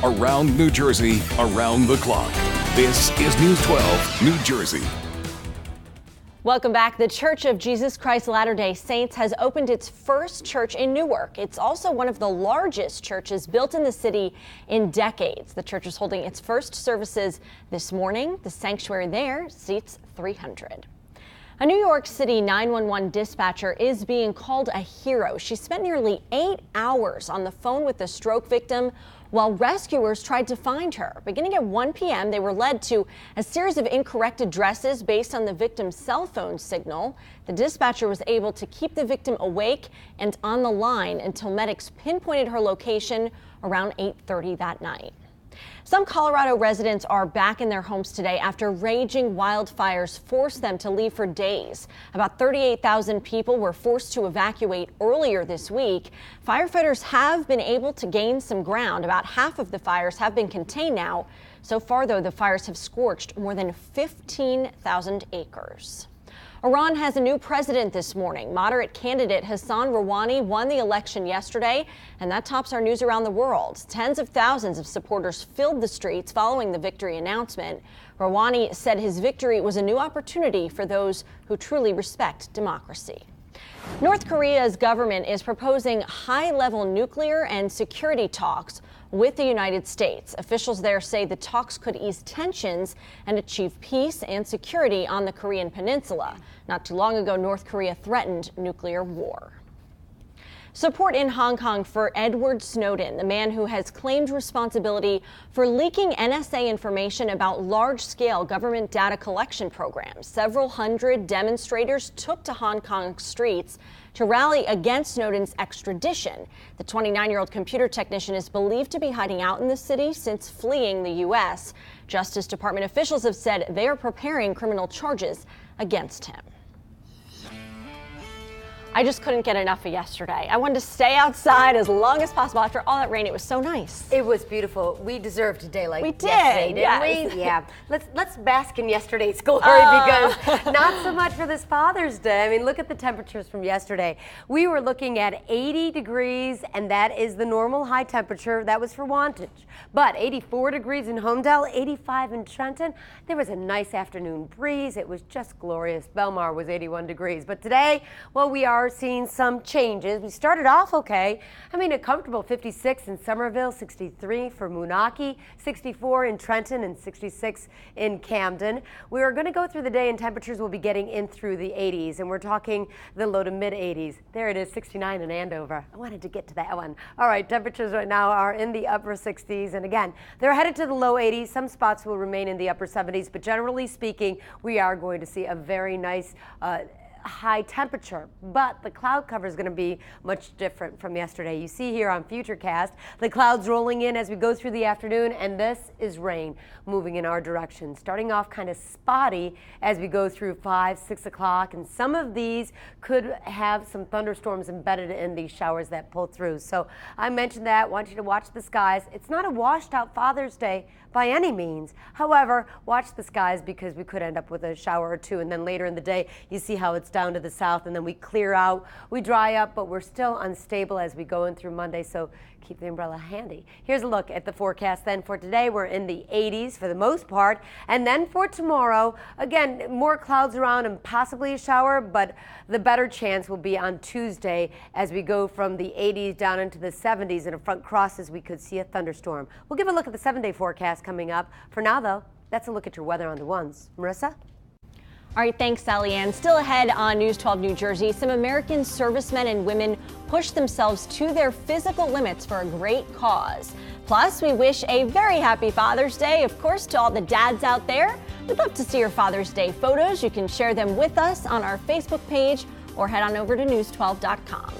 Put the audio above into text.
Around New Jersey, around the clock. This is News 12, New Jersey. Welcome back. The Church of Jesus Christ Latter-day Saints has opened its first church in Newark. It's also one of the largest churches built in the city in decades. The church is holding its first services this morning. The sanctuary there seats 300. A New York City 911 dispatcher is being called a hero. She spent nearly 8 hours on the phone with the stroke victim while rescuers tried to find her. Beginning at 1 p.m., they were led to a series of incorrect addresses based on the victim's cell phone signal. The dispatcher was able to keep the victim awake and on the line until medics pinpointed her location around 8:30 that night. Some Colorado residents are back in their homes today after raging wildfires forced them to leave for days. About 38,000 people were forced to evacuate earlier this week. Firefighters have been able to gain some ground. About half of the fires have been contained now. So far, though, the fires have scorched more than 15,000 acres. Iran has a new president this morning. Moderate candidate Hassan Rouhani won the election yesterday, and that tops our news around the world. Tens of thousands of supporters filled the streets following the victory announcement. Rouhani said his victory was a new opportunity for those who truly respect democracy. North Korea's government is proposing high-level nuclear and security talks with the United States. Officials there say the talks could ease tensions and achieve peace and security on the Korean peninsula. Not too long ago, North Korea threatened nuclear war. Support in Hong Kong for Edward Snowden, the man who has claimed responsibility for leaking NSA information about large-scale government data collection programs. Several hundred demonstrators took to Hong Kong streets to rally against Snowden's extradition. The 29-year-old computer technician is believed to be hiding out in the city since fleeing the U.S. Justice Department officials have said they are preparing criminal charges against him. I just couldn't get enough of yesterday. I wanted to stay outside as long as possible. After all that rain, it was so nice. It was beautiful. We deserved a day like we did, yesterday, didn't we? Yeah. Let's bask in yesterday's glory because not so much for this Father's Day. I mean, look at the temperatures from yesterday. We were looking at 80 degrees, and that is the normal high temperature. That was for Wantage. But 84 degrees in Homedale, 85 in Trenton. There was a nice afternoon breeze. It was just glorious. Belmar was 81 degrees. But today, well, we are seeing some changes. We started off okay. I mean, a comfortable 56 in Somerville, 63 for Moonachie, 64 in Trenton, and 66 in Camden. We are going to go through the day and temperatures will be getting in through the 80s, and we're talking the low to mid 80s. There it is, 69 in Andover. I wanted to get to that one. All right, temperatures right now are in the upper 60s, and again, they're headed to the low 80s. Some spots will remain in the upper 70s, but generally speaking, we are going to see a very nice high temperature, but the cloud cover is going to be much different from yesterday. You see here on Futurecast the clouds rolling in as we go through the afternoon, and this is rain moving in our direction, starting off kind of spotty as we go through 5, 6 o'clock, and some of these could have some thunderstorms embedded in these showers that pull through. So I mentioned that, want you to watch the skies. It's not a washed out Father's Day by any means. However, watch the skies because we could end up with a shower or two, and then later in the day you see how it's down to the south, and then we clear out, we dry up, but we're still unstable as we go in through Monday, so keep the umbrella handy. Here's a look at the forecast then for today. We're in the 80s for the most part, and then for tomorrow, again, more clouds around and possibly a shower, but the better chance will be on Tuesday as we go from the 80s down into the 70s, and if front crosses, we could see a thunderstorm. We'll give a look at the 7-day forecast coming up. For now, though, that's a look at your weather on the ones. Marissa? All right, thanks, Sally Ann. Still ahead on News 12 New Jersey, some American servicemen and women push themselves to their physical limits for a great cause. Plus, we wish a very happy Father's Day, of course, to all the dads out there. We'd love to see your Father's Day photos. You can share them with us on our Facebook page or head on over to news12.com.